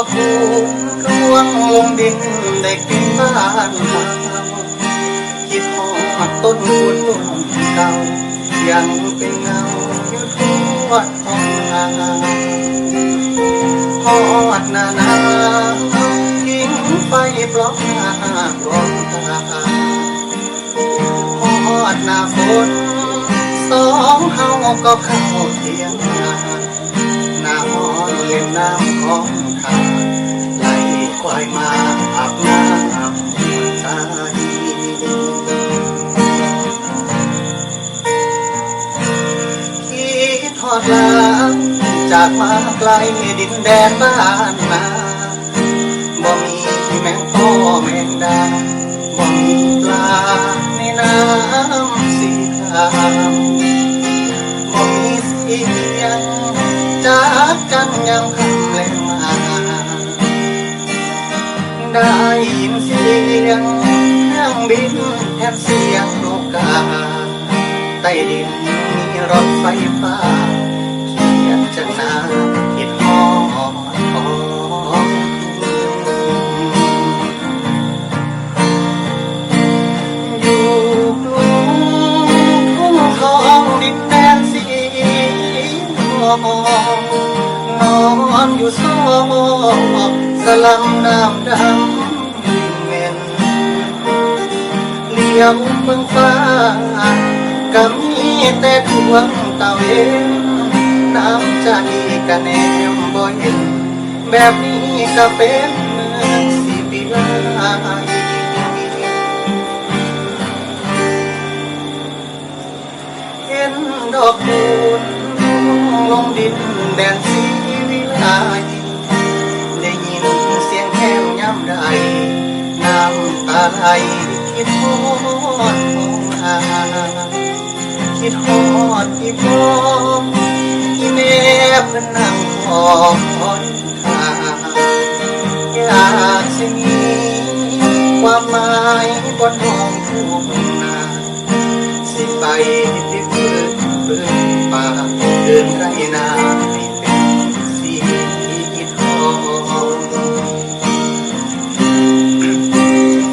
อกคูณร่วงลงดินได้กินบ้านเราคิดหอดต้นคูณต้นเก่ายังเป็นเงาอยู่ทั่วท้องนาหอดหน้าหนาวทิ้งไฟปลอกหน้าปลอกตาหอดหน้าฝนสองเฮาก็เข้าเทียงนาหน้าหอนเล่นน้ำของทาไหลควายมาอาบน้ำหัวใจคิดทอดหลังจากมาไกลดินแดนบ้านนาบ่มีแมงป่อแมงดาบ่มีปลาในน้ำสีครามบ่มีเสียงจากกันยังคำแรงมาได้ยินเสียงเครื่องบินแทนเสียงนกกาใต้ดินมีรถไฟฟ้าเขียนจะนาคิดฮอดของอยู่กรุงทุ่งทองดินแดนสีทองนอนอยู่ซอกสลัมน้ำดำเม่นเลี้ยวเบิ่งฟ้าก็มีแต่ดวงตะเวนน้ำใจก็แนมบ่เห็นแบบนี้ก็เป็นเมืองสิวิไลเห็นดอกคูณลงดินแดนสีวิไลได้ยินเสียงแค้นย้ำใดน้ำตาไหลคิดฮอดของอาคิดฮอดอีพ่ออีแม่เพิ่นนั่งคอยท่าอยากสิมีความหมายบนห้องทุ่งนาสิไปที่พื้นป่าเดินไรนา